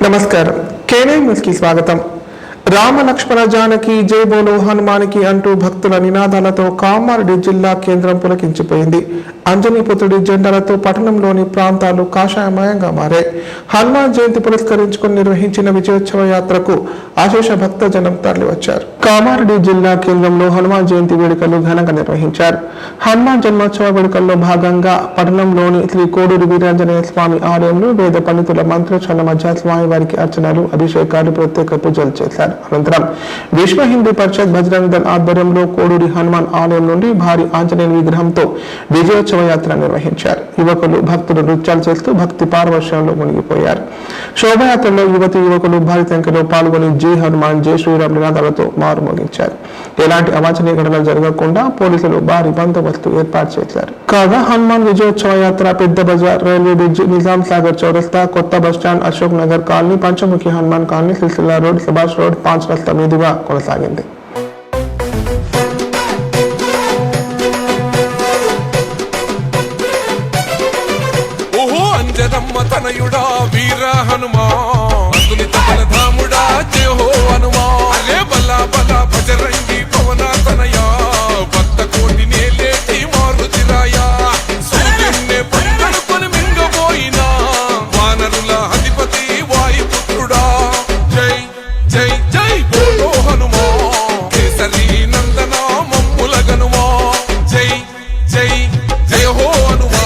నమస్కారం. కేనే న్యూస్ కి స్వాగతం. రామ లక్ష్మణ జానకి జై బోలో హనుమానికి అంటూ భక్తుల నినాదాలతో కామారెడ్డి జిల్లా కేంద్రం పులకించిపోయింది. అంజనీపుత్రుడి జెండాలతో పట్టణంలోని ప్రాంతాలు కాషాయమయంగా మారాయి. హనుమాన్ జయంతి పురస్కరించుకుని నిర్వహించిన విజయోత్సవ యాత్రకు అశేష భక్తజనం తరలివచ్చారు. కామారెడ్డి జిల్లా కేంద్రంలో హనుమాన్ జయంతి వేడుకలు ఘనంగా నిర్వహించారు. హనుమాన్ జన్మోత్సవ వేడుకల్లో భాగంగా పట్టణంలోని శ్రీ కోడూరు వీరాంజనేయ స్వామి ఆలయంలో వేద పండితుల మంత్రోచ్చారణ మధ్య స్వామివారికి అర్చనలు, అభిషేకాలు, ప్రత్యేక పూజలు చేశారు. అనంతరం విశ్వ హిందూ పరిషత్ బజరంగ దళ్ ఆధ్వర్యంలో కోడూరి హనుమాన్ ఆలయం నుండి భారీ ఆంజనేయ విగ్రహంతో విజయోత్సవ యాత్ర నిర్వహించారు. యువకులు, భక్తులు నృత్యాలు చేస్తూ భక్తి పారవశ్యంలో మునిగిపోయారు. శోభయాత్రలో యువకులు భారీ సంఖ్యలో పాల్గొని జై హనుమాన్, జై శ్రీరామ్ నినాదాలతో మారుమోగించారు. ఎలాంటి అవాంఛనీయ ఘటనలు జరగకుండా పోలీసులు భారీ బందోబస్తు ఏర్పాటు చేశారు. కాగా హనుమాన్ విజయోత్సవ యాత్ర పెద్ద బజార్, రైల్వే బ్రిడ్జ్, నిజాం సాగర్ చౌరస్తా, కొత్త bus stand, Ashok Nagar colony, Panchamukhi Hanuman colony, Silsilla road, Subhash road, 5 రస్తా మీదుగా కొనసాగింది. ఓహో అంజనమ్మ తనయుడా వీర హనుమా, అందునిత బలధాముడా జయ హో హనుమా, అలే బలా బలా భజరంగి పవన తనయా, భక్త కోటి నేలేటి మారుతిరాయా, సూర్యున్నే పంగడుకొని మింగబోయినా వానరుల అధిపతి వాయుపుత్రుడా, జై జై జై బోలో హనుమా, కేసరి నందన మమ్ముల గనుమా, జై జై జయ హో హనుమా,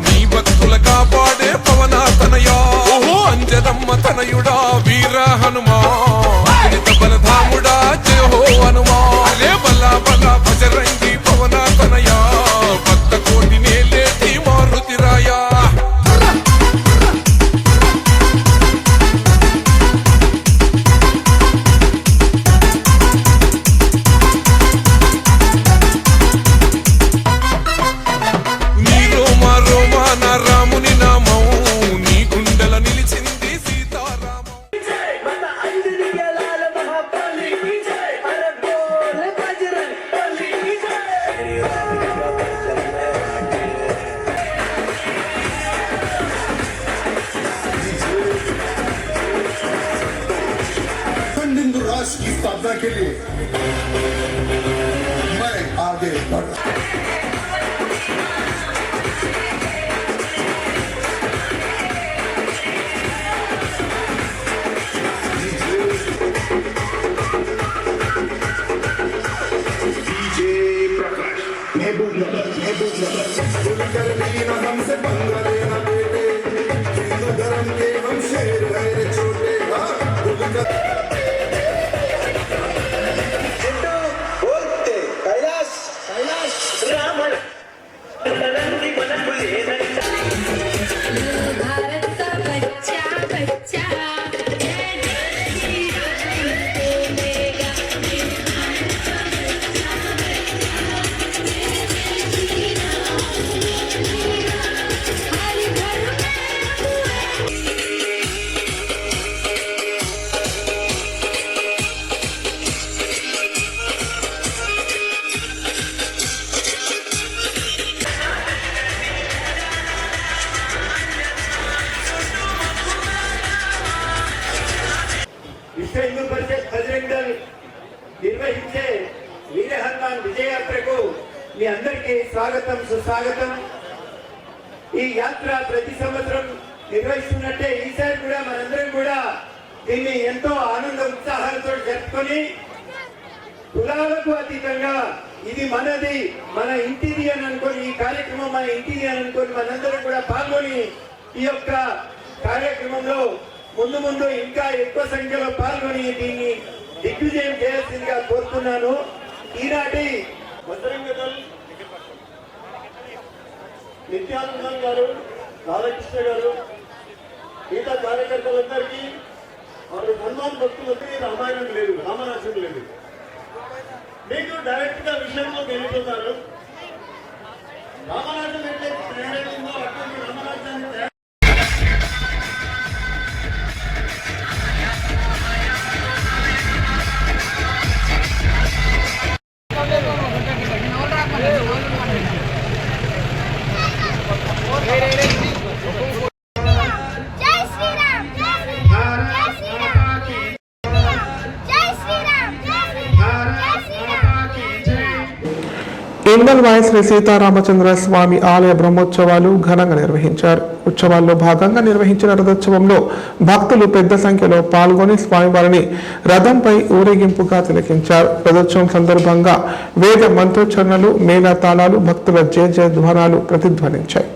నీ భక్తుల కాపాడే పవన తనయా, ఓహో అంజనమ్మ తనయుడా వీర హనుమా, అనిత బలధాముడా జయ హో హనుమా, అలే బలా బలా భజరంగి పవన తనయా, భక్త కోటి నేలేటి మారుతిరాయా. నీ రోమా రోమా నా రాముని నామం, నీ గుండెల నిలిచింది సీతారామం. हिंदू राष्ट्र की स्थापना के लिए मैं आगे बढ़ हमसे पंगा लेना बेटे, हिंदू धर्म के हम शेर है रे छोटे, कैलाश कैलाश रावण भारत का बच्चा बच्चा విశ్వ హిందూ పరిషత్ బజరంగ దళ్ నిర్వహించే వీర హనుమాన్ విజయయాత్రకు మీ అందరికీ స్వాగతం, సుస్వాగతం. ఈ యాత్ర ప్రతి సంవత్సరం నిర్వహిస్తున్నట్టే ఈసారి కూడా మనందరం కూడా దీన్ని ఎంతో ఆనంద ఉత్సాహాలతో జరుపుకొని కులాలకు అతీతంగా ఇది మనది, మన ఇంటిది అని అనుకొని, ఈ కార్యక్రమం మన ఇంటిది అని అనుకొని మనందరం కూడా పాల్గొని ఈ యొక్క కార్యక్రమంలో ముందు ముందు ఇంకా ఎక్కువ సంఖ్యలో పాల్గొని దీన్ని దిగ్విజయం చేయాల్సిందిగా కోరుతున్నాను. ఈనాటి బజరంగ దళ్ నిత్యానందన్ గారు, రాధాకృష్ణ గారు, మిగతా కార్యకర్తలందరికీ వారు హనుమాన్ భక్తులకి రామాయణం లేదు, రామరాజ్యం లేదు, మీకు డైరెక్ట్ గా విషయంలో వెళ్ళిపోతారు. రామరాజ్యం ఎట్లయితే తయారైందో అటువంటి రామరాజ్యాన్ని జై శ్రీరామ్. ఇందల్వాయి శ్రీ సీతారామచంద్ర స్వామి ఆలయ బ్రహ్మోత్సవాలు ఘనంగా నిర్వహించారు. ఉత్సవాల్లో భాగంగా నిర్వహించిన రథోత్సవంలో భక్తులు పెద్ద సంఖ్యలో పాల్గొని స్వామివారిని రథంపై ఊరేగింపుగా తిలకించారు. రథోత్సవం సందర్భంగా వేద మంత్రోచ్చరణలు, మేళతాళాలు, భక్తుల జయ జయధ్వానాలు ప్రతిధ్వనించాయి.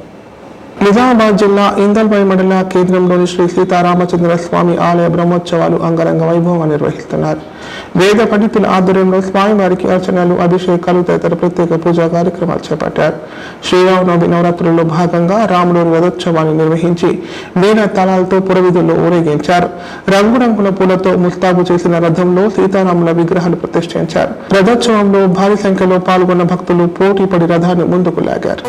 నిజామాబాద్ జిల్లా ఇందల్వాయి మండల కేంద్రంలోని శ్రీ సీతారామచంద్ర స్వామి ఆలయ బ్రహ్మోత్సవాలు అంగరంగ వైభవంగా నిర్వహిస్తున్నారు. వేద పండితుల ఆధ్వర్యంలో స్వామివారికి అర్చనలు, అభిషేకాలు తదితర ప్రత్యేక పూజా కార్యక్రమాలు చేపట్టారు. శ్రీరామనవమి నవరాత్రుల్లో భాగంగా రాములూరి రథోత్సవాన్ని నిర్వహించి మేళ తాళాలతో పురవీధుల్లో ఊరేగించారు. రంగురంగుల పూలతో ముస్తాబు చేసిన రథంలో సీతారాముల విగ్రహాలు ప్రతిష్ఠించారు. రథోత్సవంలో భారీ సంఖ్యలో పాల్గొన్న భక్తులు పోటీపడి రథాన్ని ముందుకు లాగారు.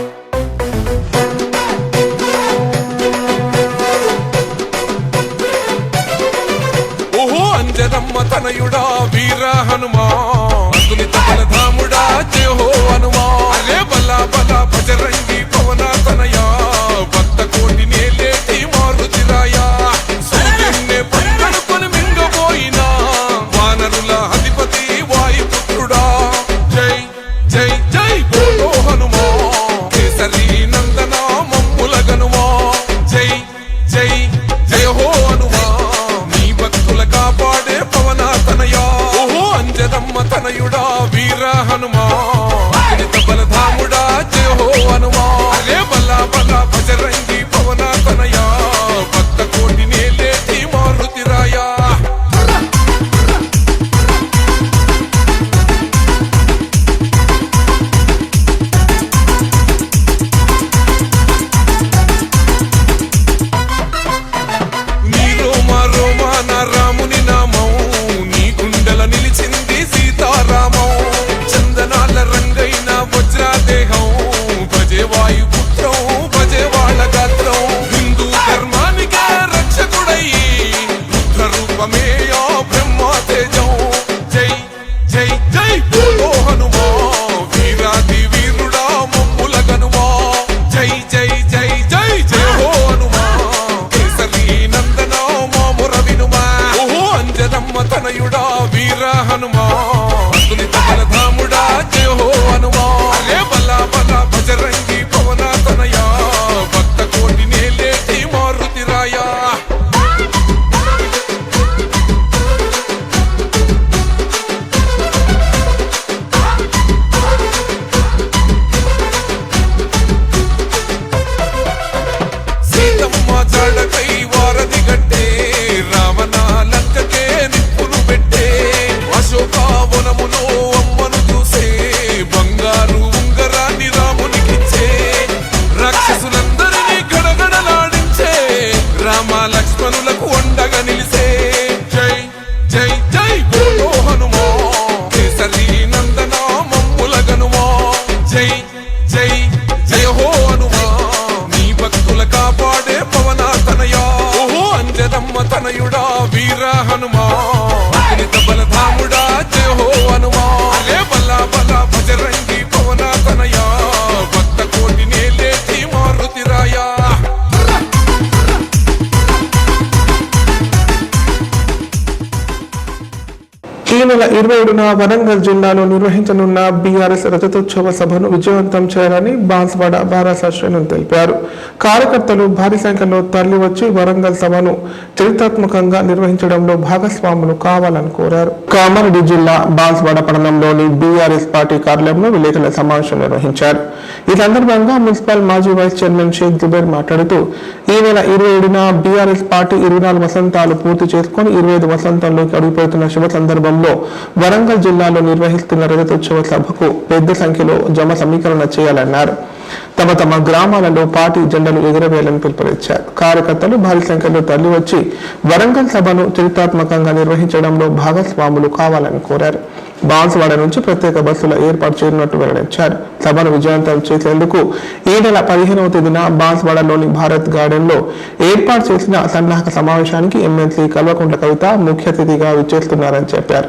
అంజనమ్మ తనయుడా వీర హనుమా అతులిత బలధాముడా జయ హో హనుమా అరే బల బల భజరంగి పవన తనయా భక్త కోటి నేలేటి మారుతిరాయా సూర్యున్నే పక్కనుకొని మింగబోయినా వానరుల అధిపతి వాయుపుత్రుడా జై జై జై బోలో హనుమా కేసరి నందన మమ్ముల గనుమా జై జై జయ హో హనుమా నీ భక్తుల కాపాడే పవన తనయా ఓహో అంజనమ్మ తనయుడా వీర హనుమా అతులిత బలధాముడా జయ హో హనుమా అరే బల బల భజరంగి పవన తనయా భక్త కోటి నేలేటి మారుతిరాయా నీ రోమ రోమ నా రాముని నామం నీ గుండెల నిలిచింది సీతారామం చందనాల రంగైన వజ్రాదేహం భజే వాయుపుత్రం భజే వాళ్ళ గాత్రం హిందూ ధర్మానికే రక్షకుడయ్యి రుద్ర రూపమే ఆ బ్రహ్మ తేజం జై జై జై బోలో హనుమా వీరాది వీరుడా మమ్ముల గనుమా జై జై జై జై జయ హో హనుమా కేసరి నందన మాముర వినుమా ఓహో అంజనమ్మ తనయుడా వీర హనుమా అతులిత బలధాముడా జయ హో హనుమా అరే బల బల భజరంగి పవన తనయా భక్త కోటి నేలేటి మారుతిరాయా సీతమ్మ జాడకై వారధి గట్టే రావణ లంకకే నిప్పులు పెట్టే అశోకావనములో అమ్మను చూసే బంగారు ఉంగరాన్ని రామునికిచ్చే రాక్షసులందరినీ గడగడలాడించే రామ లక్ష్మణులకు అండగా నిలిసే జై జై జై బోలో హనుమా కేసరి నందన మమ్ముల గనుమా జై జై జయ హో హనుమా నీ భక్తుల కాపాడే పవన తనయా ఓహో అంజనమ్మ తనయుడా వీర హనుమా అతులిత బలధాముడా జయ హో హనుమా అరే బల బల భజరంగి పవన తనయా భక్త కోటి నేలేటి మారుతిరాయా ఈ నెల 27న వరంగల్ జిల్లాలో నిర్వహించనున్న బీఆర్ఎస్ రజతోత్సవ సభను విజయవంతం చేయాలని బాన్స్వాడ బారాస శ్రేణులు తెలిపారు. కార్యకర్తలు భారీ సంఖ్యలో తరలివచ్చి వరంగల్ సభను చరిత్రాత్మకంగా నిర్వహించడంలో భాగస్వాములు కావాలని కోరారు. కామారెడ్డి జిల్లా బాన్స్వాడ పట్టణంలోని బీఆర్ఎస్ పార్టీ కార్యాలయంలో విలేకరుల సమావేశం నిర్వహించారు. ఈ సందర్భంగా మున్సిపల్ మాజీ వైస్ చైర్మన్ షేక్ జుబేర్ మాట్లాడుతూ ఈ నెల 27న బీఆర్ఎస్ పార్టీ 24 వసంతాలు పూర్తి చేసుకుని 25 వసంతంలోకి అడుగుపెడుతున్న శుభ సందర్భంలో వరంగల్ జిల్లాలో నిర్వహిస్తున్న రజతోత్సవ సభకు పెద్ద సంఖ్యలో జమ సమీకరణ చేయాలన్నారు. తమ తమ గ్రామాలలో పార్టీ జెండాలు ఎగురవేయాలని పిలుపునిచ్చారు. కార్యకర్తలు భారీ సంఖ్యలో తరలివచ్చి వరంగల్ సభను చరిత్రాత్మకంగా నిర్వహించడంలో భాగస్వాములు కావాలని కోరారు. బాన్స్వాడ నుంచి ప్రత్యేక బస్సుల ఏర్పాటు చేయనున్నట్టు వెల్లడించారు. సభను విజయవంతం చేసేందుకు ఈ నెల 15వ తేదీన బాన్స్వాడలోని భారత్ గార్డెన్ లో ఏర్పాటు చేసిన సన్నాహక సమావేశానికి ఎమ్మెల్సీ కల్వకుంట్ల కవిత ముఖ్య అతిథిగా విచ్చేస్తున్నారని చెప్పారు.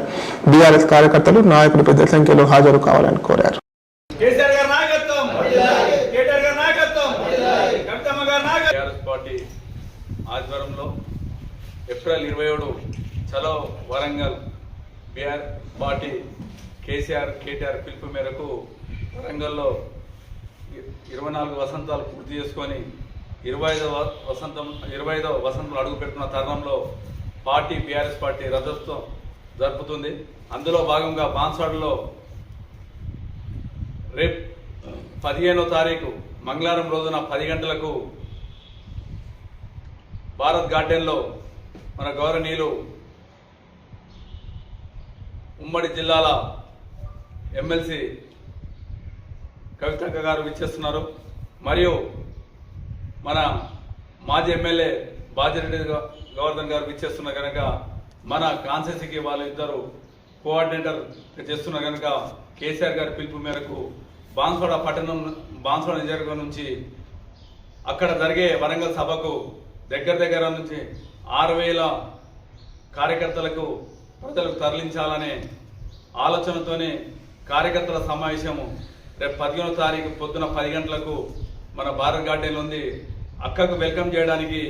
బీఆర్ఎస్ కార్యకర్తలు, నాయకులు పెద్ద సంఖ్యలో హాజరు కావాలని కోరారు. ఆధ్వర్యంలో ఏప్రిల్ 27 చలో వరంగల్ బీఆర్ పార్టీ కేసీఆర్ కేటీఆర్ పిలుపు మేరకు వరంగల్లో 24 వసంతాలు పూర్తి చేసుకొని 25వ వసంతం అడుగు పెడుతున్న తరుణంలో బీఆర్ఎస్ పార్టీ రథోత్సవం జరుపుతుంది. అందులో భాగంగా బాన్స్వాడలో రేపు 15వ తారీఖు మంగళవారం రోజున 10 గంటలకు భారత్ గార్డెన్లో మన గౌరవనీయులు ఉమ్మడి జిల్లాల ఎమ్మెల్సీ కవితక్క గారు విచ్చేస్తున్నారు. మరియు మన మాజీ ఎమ్మెల్యే బాజిరెడ్డి గోవర్ధన్ గారు విచ్చేస్తున్నారు కనుక మన కాన్స్టిట్యూన్సీకి వాళ్ళు ఇద్దరు కోఆర్డినేటర్ చేస్తున్నారు కనుక కేసీఆర్ గారి పిలుపు మేరకు బాన్స్వాడ నియోజకవర్గం నుంచి అక్కడ జరిగే వరంగల్ సభకు దగ్గర నుంచి 6,000 కార్యకర్తలకు ప్రజలకు తరలించాలనే ఆలోచనతోనే కార్యకర్తల సమావేశము రేపు 15వ తారీఖు పొద్దున 10 గంటలకు మన భారత్ గార్డెన్ ఉంది. అక్కకు వెల్కమ్ చేయడానికి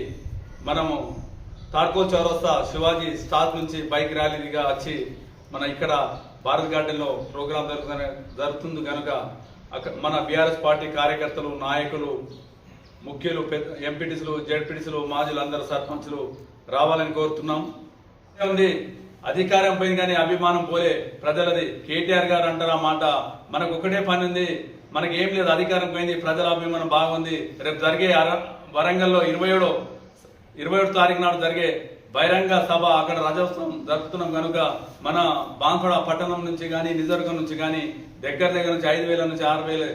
మనము తాడ్కో చౌరస్తా శివాజీ స్టాప్ నుంచి బైక్ ర్యాలీగా వచ్చి మన ఇక్కడ భారత్ గార్డెన్లో ప్రోగ్రాం జరుగుతుంది కనుక మన బీఆర్ఎస్ పార్టీ కార్యకర్తలు, నాయకులు, ముఖ్యులు, ఎంపీటీసీలు, జెడ్పీటీసీలు, మాజీలు, అందరు సర్పంచులు రావాలని కోరుతున్నాం. ఉంది అధికారం పోయింది కానీ అభిమానం పోలే ప్రజలది. కేటీఆర్ గారు అంటారు ఆ మాట. మనకు ఒకటే పని ఉంది, మనకి ఏం లేదు, అధికారం పోయింది, ప్రజల అభిమానం బాగుంది. రేపు జరిగే వరంగల్లో 27వ తారీఖు నాడు జరిగే బహిరంగ సభ అక్కడ రజోత్సవం జరుపుతున్నాం కనుక మన బాన్స్వాడ పట్టణం నుంచి కానీ నిజవర్గం నుంచి కానీ దగ్గర నుంచి 5,000 నుంచి 6,000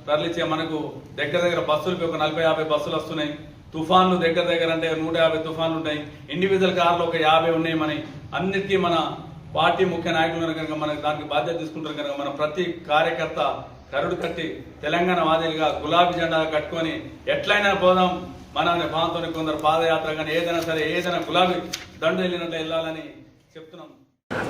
తరలిచ్చే మనకు దగ్గర బస్సులకి ఒక 40-50 బస్సులు వస్తున్నాయి. తుఫాన్లు దగ్గర అంటే 150 తుఫాన్లు ఉంటాయి. ఇండివిజువల్ కార్లు ఒక 50 ఉన్నాయి. మన అన్నిటికీ మన పార్టీ ముఖ్య నాయకులు కనుక మనకు దానికి బాధ్యత తీసుకుంటారు కనుక మన ప్రతి కార్యకర్త కరుడు కట్టి తెలంగాణ వాదిలుగా గులాబీ జెండా కట్టుకొని ఎట్లయినా పోదాం మన ప్రాంతంలో కొందరు పాదయాత్ర కానీ ఏదైనా గులాబీ దండు వెళ్ళినట్లు వెళ్ళాలని చెప్తున్నాం.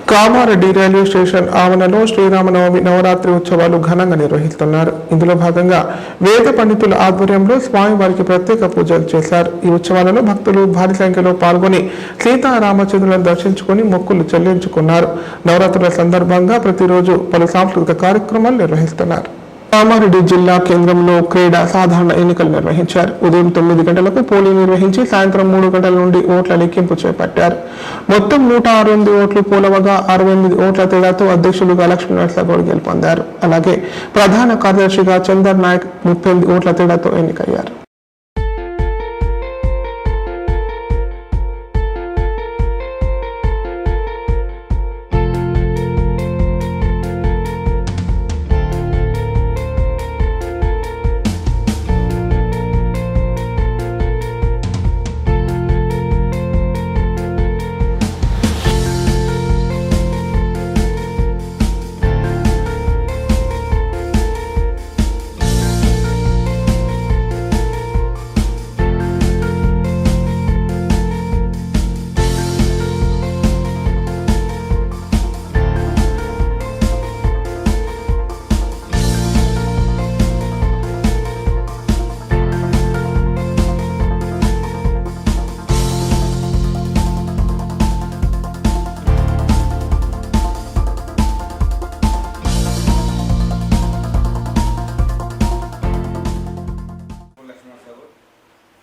కామారెడ్డి రైల్వే స్టేషన్ ఆవరణలో శ్రీరామనవమి నవరాత్రి ఉత్సవాలు ఘనంగా నిర్వహిస్తున్నారు. ఇందులో భాగంగా వేద పండితుల ఆధ్వర్యంలో స్వామివారికి ప్రత్యేక పూజలు చేశారు. ఈ ఉత్సవాలలో భక్తులు భారీ సంఖ్యలో పాల్గొని సీతారామచంద్రులను దర్శించుకుని మొక్కులు చెల్లించుకున్నారు. నవరాత్రుల సందర్భంగా ప్రతిరోజు పలు సాంస్కృతిక కార్యక్రమాలు నిర్వహిస్తున్నారు. కామారెడ్డి జిల్లా కేంద్రంలో క్రీడా సాధారణ ఎన్నికలు నిర్వహించారు. ఉదయం 9 గంటలకు పోలింగ్ నిర్వహించి సాయంత్రం 3 గంటల నుండి ఓట్ల లెక్కింపు చేపట్టారు. మొత్తం 108 ఓట్లు పోలవగా 68 ఓట్ల తేడాతో అధ్యక్షులుగా లక్ష్మీనరసింహగౌడ్ గెలుపొందారు. అలాగే ప్రధాన కార్యదర్శిగా చందర్ నాయక్ 38 ఓట్ల తేడాతో ఎన్నికయ్యారు.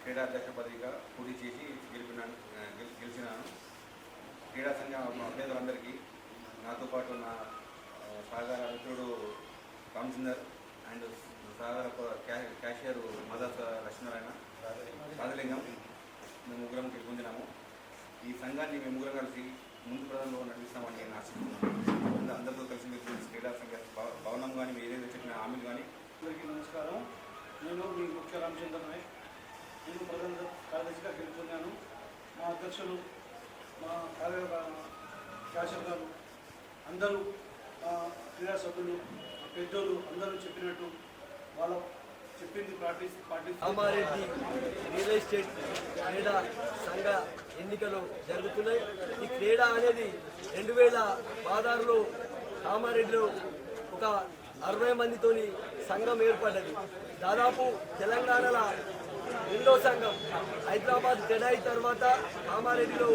క్రీడాధ్యక్ష పదవిగా పూర్తి చేసి గెలిచినాను. క్రీడా సంఘ అభ్యర్థులందరికీ నాతో పాటు నా సహకార మిత్రుడు రామచందర్ అండ్ సహకార క్యాషియర్ మదర్ లక్ష్మీనారాయణ రాజలింగం మేము ముగ్గురం గెలుపొందినాము. ఈ సంఘాన్ని మేము ముగ్గురం కలిసి ముందు ప్రధానంలో నడిపిస్తామని నేను ఆశిస్తున్నాను. అందరితో కలిసి మీరు క్రీడా సంఘ భవనం కానీ మీరు ఏదైతే చెప్పిన హామీలు కానీ. అందరికీ నమస్కారం. నేను మీ ముఖ్య రామచంద్ర నాయక్. నేను ప్రధాన కార్యదర్శిగా గెలుపొందాను. మా అధ్యక్షులు, మా క్యాషర్ గారు, అందరూ క్రీడా సభ్యులు, పెద్దోళ్ళు అందరూ చెప్పినట్టు వాళ్ళ చెప్పింది కామారెడ్డి రియల్ ఎస్టేట్ క్రీడా సంఘ ఎన్నికలు జరుగుతున్నాయి. ఈ క్రీడా అనేది 2016లో కామారెడ్డిలో ఒక 60 మందితోని సంఘం ఏర్పడ్డది. దాదాపు తెలంగాణలో 2వ సంఘం హైదరాబాద్ జడాయి తర్వాత కామారెడ్డిలో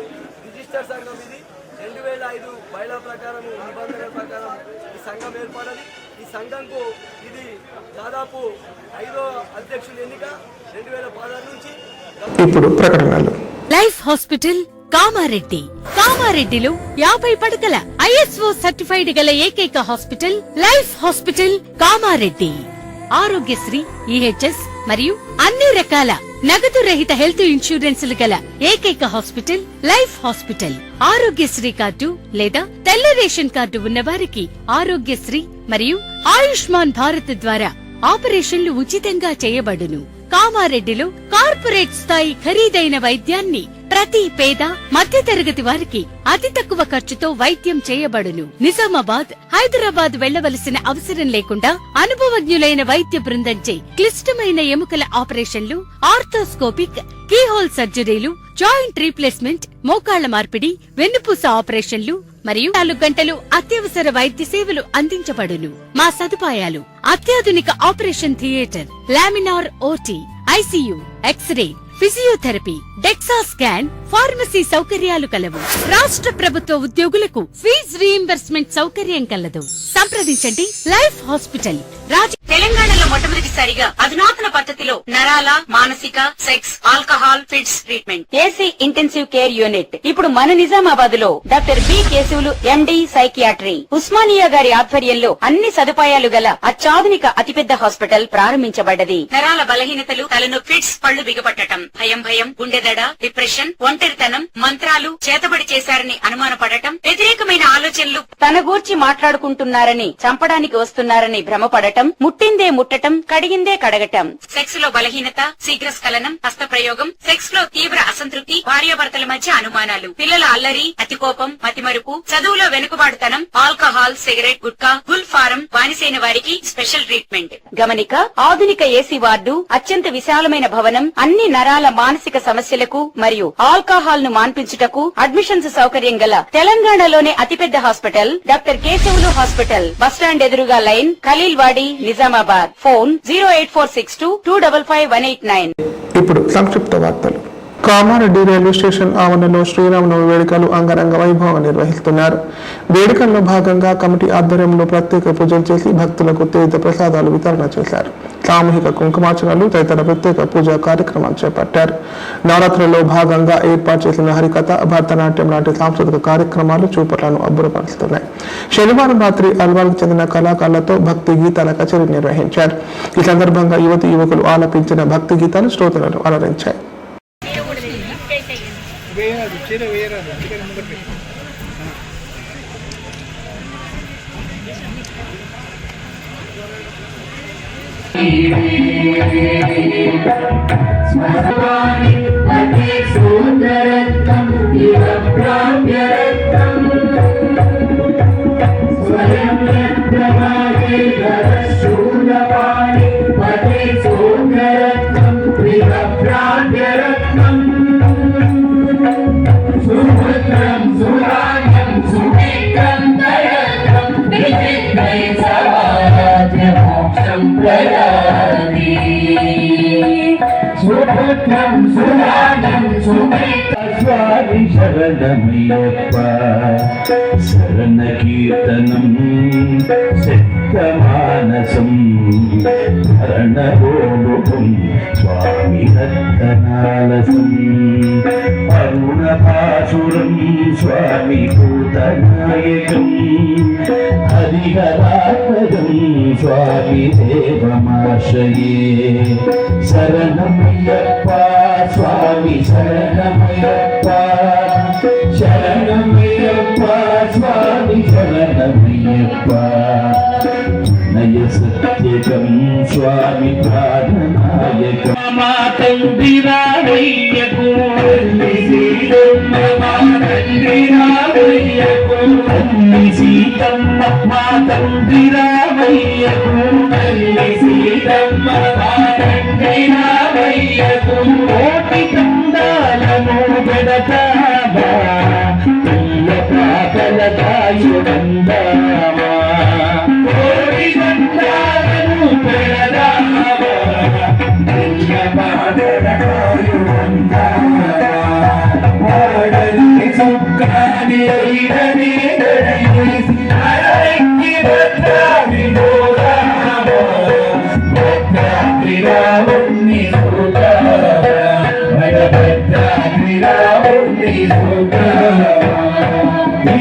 రిజిస్టర్ సంఘం ఇది. 2005 బైలా ప్రకారం నిబంధనల ప్రకారం ఈ సంఘం ఏర్పడాలి. ఈ సంఘంకు ఇది దాదాపు 5వ అధ్యక్షుల ఎన్నిక 2016 నుంచి. ఇప్పుడు ప్రకటనలు. Life hospital Kamareddy. కామారెడ్డిలో 50 పడకల ISO సర్టిఫైడ్ గల ఏకైక hospital life hospital Kamareddy. Aarogyasri, EHS మరియు అన్ని రకాల నగదు రహిత హెల్త్ ఇన్సూరెన్సులు గల ఏకైక hospital life hospital. Aarogyasri card లేదా తెల్ల రేషన్ కార్డు ఉన్న వారికి ఆరోగ్యశ్రీ మరియు ఆయుష్మాన్ భారత్ ద్వారా ఆపరేషన్లు ఉచితంగా చేయబడును. కామారెడ్డిలో కార్పొరేట్ స్థాయి ఖరీదైన వైద్యాన్ని ప్రతి పేద మధ్యతరగతి వారికి అతి తక్కువ ఖర్చుతో వైద్యం చేయబడును. నిజామాబాద్, హైదరాబాద్ వెళ్లవలసిన అవసరం లేకుండా అనుభవజ్ఞులైన వైద్య బృందంచే క్లిష్టమైన ఎముకల ఆపరేషన్లు, ఆర్థోస్కోపిక్, కీహోల్ సర్జరీలు, జాయింట్ రీప్లేస్మెంట్, మోకాళ్ల మార్పిడి, వెన్నుపూస ఆపరేషన్లు మరియు 4 గంటలు అత్యవసర వైద్య సేవలు అందించబడును. మా సదుపాయాలు: అత్యాధునిక operation theatre, laminar OT, ICU, X ray, physiotherapy, DEXA scan, pharmacy సౌకర్యాలు కలవు. రాష్ట్ర ప్రభుత్వ ఉద్యోగులకు ఫీజు రీయింబర్స్మెంట్ సౌకర్యం కలదు. సంప్రదించండి లైఫ్ హాస్పిటల్. తెలంగాణలో మొట్టమొదటిసారిగా అధునాతన పద్ధతిలో నరాల, మానసిక, sex, alcohol, fits treatment, AC intensive care unit ఇప్పుడు మన నిజామాబాద్ లో doctor B Keshavulu MD psychiatry, Osmania గారి ఆధ్వర్యంలో అన్ని సదుపాయాలు గల అత్యాధునిక అతిపెద్ద హాస్పిటల్ ప్రారంభించబడ్డది. నరాల బలహీనతలు, తలనొప్పి, ఫిట్స్, పళ్లు బిగపట్టడం, భయం, గుండెదడ, డిప్రెషన్, ఒంటరితనం, మంత్రాలు చేతబడి చేశారని అనుమానపడటం, వ్యతిరేకమైన ఆలోచనలు, తన గూర్చి మాట్లాడుకుంటున్నారని, చంపడానికి వస్తున్నారని భ్రమపడటం, ముట్టిందే ముట్టటం, కడిగిందే కడగటం, సెక్స్ లో బలహీనత, శీఘ్రస్ఖలనం, హస్తప్రయోగం, సెక్స్ లో తీవ్ర అసంతృప్తి, భార్యాభర్తల మధ్య అనుమానాలు, పిల్లల అల్లరి, అతికోపం, మతిమరుపు, చదువులో వెనుకబాటుతనం, alcohol, cigarette, gutka, Gul form బానిసైన వారికి స్పెషల్ ట్రీట్మెంట్. గమనిక: ఆధునిక ఏసీ వార్డు, అత్యంత విశాలమైన భవనం, అన్ని నరాల మానసిక సమస్యలకు మరియు ఆల్కహాల్ ను మాన్పించుటకు అడ్మిషన్స్ సౌకర్యం గల తెలంగాణలోనే అతిపెద్ద hospital doctor Keshavulu hospital. Bus stand ఎదురుగా లైన్, ఖలీల్వాడి, నిజామాబాద్. ఫోన్ 08462255189. ఇప్పుడు సంక్షిప్త వార్తలు. కామారెడ్డి రైల్వే స్టేషన్ ఆవరణలో శ్రీరామనవమి వేడుకలు అంగరంగ వైభవంగా నిర్వహిస్తున్నారు. వేడుకల్లో భాగంగా కమిటీ ఆధ్వర్యంలో ప్రత్యేక పూజలు చేసి భక్తులకు తీర్థ ప్రసాదాలు వితరణ చేశారు. సామూహిక కుంకుమార్చనలు తదితర ప్రత్యేక పూజా కార్యక్రమాలు చేపట్టారు. నవరాత్రుల్లో భాగంగా ఏర్పాటు చేసిన హరికథ, భరతనాట్యం లాంటి సాంస్కృతిక కార్యక్రమాలు చూపట్లను అబ్బురపరుస్తున్నాయి. శనివారం రాత్రి అల్వాల్కు చెందిన కళాకారులతో భక్తి గీతాల కచేరీ నిర్వహించారు. ఈ సందర్భంగా యువతి యువకులు ఆలపించిన భక్తి గీతాలు శ్రోతలను అలరించాయి. స్వామి శరణమయ్యప్ప శరణ కీర్తనం శక్తమానసం భరణభోముఖం స్వామి రత్నాలసం అరుణభాసురం స్వామి భూతనాయకం హరిహరాత్మజం స్వామి దేవమాశ్రయే శరణమయ్యప్ప స్వామి శరణమయ్యప్ప శరణమయ్యప్ప స్వామి శరణమయ్యప్ప నయ సత్యకం స్వామి ప్రాణనాయకం మా తండ్రి రామయ్యకు సీతమ్మ మా తండ్రి రామయ్యకు సీతమ్మ మా తండ్రి రామయ్యకు సీతమ్మ మా తండ్రి రామయ్యకు కోటి కందాలను పెడతావా పుల్ల పాకల దాయుడందామా కోటి కందాలను పెడతావా పుల్ల పాకల దాయుడందామా వాడని సుఖాని అయిన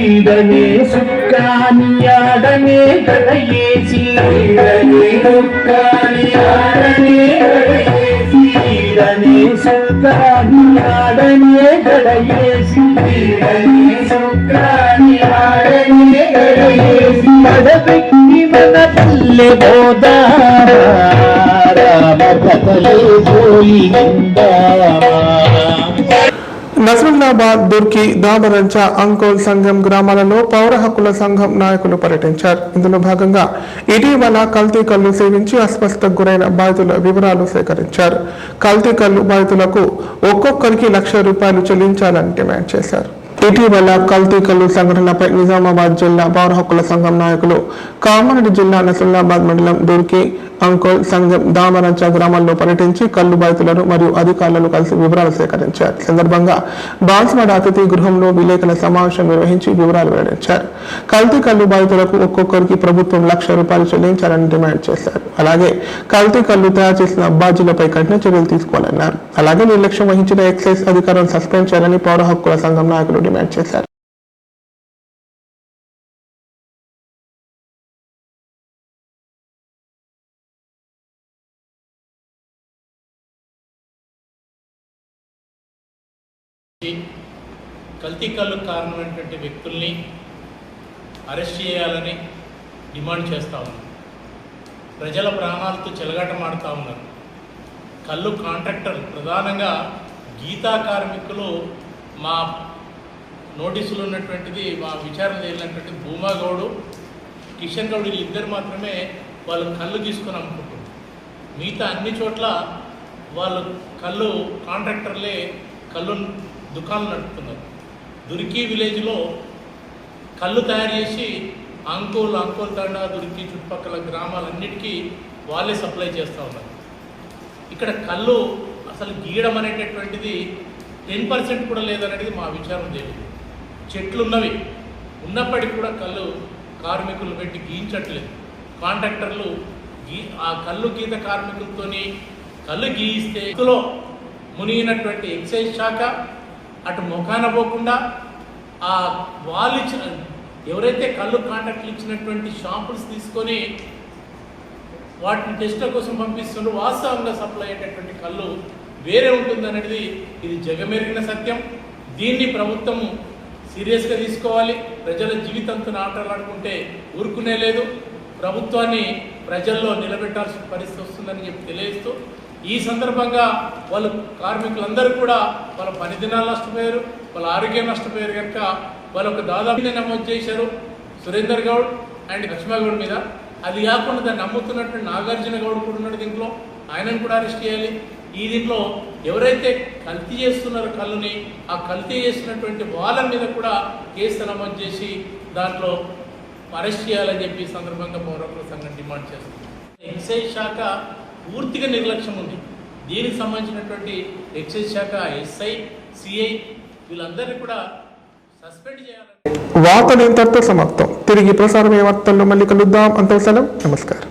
ఈడనే సుక్కాని ఆడనే గడయేసి సుక్కాని ఆడనే గడయేసి ఈడనే సుక్కాని ఆడనే గడయేసి ఈడనే సుక్కాని ఆడనే గడయేసి పడబెట్టి మన పల్లె బోదా రామ కథలే పోయి నసరుల్లాబాద్, దుర్కి, దాబరంచ, అంకోల్, సంఘం గ్రామాలలో పౌర హక్కుల సంఘం నాయకులు పర్యటించారు. ఇందులో భాగంగా ఇటీవల కల్తీ కల్లు సేవించి అస్వస్థతకు గురైన బాధితుల వివరాలు సేకరించారు. కల్తీ కల్లు బాధితులకు ఒక్కొక్కరికి ₹1,00,000 చెల్లించాలని డిమాండ్ చేశారు. ఇటీవల కల్తీ కల్లు సంఘటనపై నిజామాబాద్ జిల్లా పౌర హక్కుల సంఘం నాయకులు కామారెడ్డి జిల్లా నసరుల్లాబాద్ మండలం దుర్కి, అంకోల్, సంఘం, దామరంచ గ్రామాల్లో పర్యటించి కల్లు బాధితులను మరియు అధికారులను కలిసి వివరాలు సేకరించారు. సందర్భంగా బాన్స్వాడ అతిథి గృహంలో విలేకరుల సమావేశం నిర్వహించి వివరాలు వెల్లడించారు. కల్తీ కల్లు బాధితులకు ఒక్కొక్కరికి ప్రభుత్వం ₹1,00,000 చెల్లించాలని డిమాండ్ చేశారు. అలాగే కల్తీ కల్లు తయారు చేసిన అబ్బాజీలపై కఠిన చర్యలు తీసుకోవాలన్నారు. అలాగే నిర్లక్ష్యం వహించిన ఎక్సైజ్ అధికారులను సస్పెండ్ చేయాలని పౌర హక్కుల సంఘం నాయకులు డిమాండ్ చేశారు. కల్తీ కల్లు కారణమైనటువంటి వ్యక్తుల్ని అరెస్ట్ చేయాలని డిమాండ్ చేస్తూ ఉన్నారు. ప్రజల ప్రాణాలతో చెలగాటమాడుతూ ఉన్నారు. కల్లు కాంట్రాక్టర్ ప్రధానంగా గీతా కార్మికులు మా నోటీసులు ఉన్నటువంటిది, మా విచారణ చేయాలన్నటువంటి భూమా గౌడు, కిషన్ గౌడ్ ఇద్దరు మాత్రమే వాళ్ళు కళ్ళు తీసుకొని అమ్ముకుంటారు. మిగతా అన్ని చోట్ల వాళ్ళు కళ్ళు కాంట్రాక్టర్లే కళ్ళు దుకాణాలు నడుపుతున్నారు. దుర్కి విలేజ్లో కళ్ళు తయారు చేసి అంకోల్ తండా, దుర్కి చుట్టుపక్కల గ్రామాలన్నిటికీ వాళ్ళే సప్లై చేస్తూ ఉన్నారు. ఇక్కడ కళ్ళు అసలు గీయడం అనేటటువంటిది 10% కూడా లేదనేది మా విచారం తెలియదు. చెట్లు ఉన్నప్పటికీ కూడా కళ్ళు కార్మికులు పెట్టి గీయించట్లేదు. కాంట్రాక్టర్లు ఆ కళ్ళు గీత కార్మికులతోని కళ్ళు గీయిస్తే ఇందులో మునిగినటువంటి ఎక్సైజ్ శాఖ అటు ముఖాన పోకుండా ఆ వాళ్ళు ఇచ్చిన ఎవరైతే కళ్ళు కాంట్రాక్ట్లు ఇచ్చినటువంటి షాంపుల్స్ తీసుకొని వాటిని టెస్ట్ల కోసం పంపిస్తుండ్రో వాస్తవంగా సప్లై అయ్యేటటువంటి కళ్ళు వేరే ఉంటుందనేది ఇది జగమెరిగిన సత్యం. దీన్ని ప్రభుత్వం సీరియస్గా తీసుకోవాలి. ప్రజల జీవితంతో ఆటలాడుకుంటే ఊరుకునే లేదు. ప్రభుత్వాన్ని ప్రజల్లో నిలబెట్టాల్సిన పరిస్థితి వస్తుందని చెప్పి తెలియజేస్తూ, ఈ సందర్భంగా వాళ్ళు కార్మికులందరూ కూడా వాళ్ళ పని దినాలు నష్టపోయారు, వాళ్ళ ఆరోగ్యం నష్టపోయారు కనుక వాళ్ళొక దాదాపు నమోదు చేశారు సురేందర్ గౌడ్ అండ్ లక్ష్మగౌడ్ మీద. అది కాకుండా దాన్ని నమ్ముతున్నటువంటి నాగార్జున గౌడ్ కూడా ఉన్నాడు దీంట్లో, ఆయనను కూడా అరెస్ట్ చేయాలి. ఈ దీంట్లో ఎవరైతే కల్తీ చేస్తున్నారో కళ్ళుని, ఆ కల్తీ చేస్తున్నటువంటి వాళ్ళ మీద కూడా కేసు నమోదు చేసి దాంట్లో అరెస్ట్ చేయాలని చెప్పి ఈ సందర్భంగా పౌరకుల సంఘం డిమాండ్ చేస్తుంది. ఎక్సైజ్ శాఖ పూర్తిగా నిర్లక్ష్యం ఉంది. దీనికి సంబంధించినటువంటి ఎక్సైజ్ శాఖ ఎస్ఐ, సిఐ వీళ్ళందరినీ కూడా సస్పెండ్ చేయాలని. వార్తలు ఇంతటితో సమాప్తం. తిరిగి ప్రసారమయ్యే వార్తల్లో మళ్ళీ కలుద్దాం. అంతవరకు సెలవు. నమస్కారం.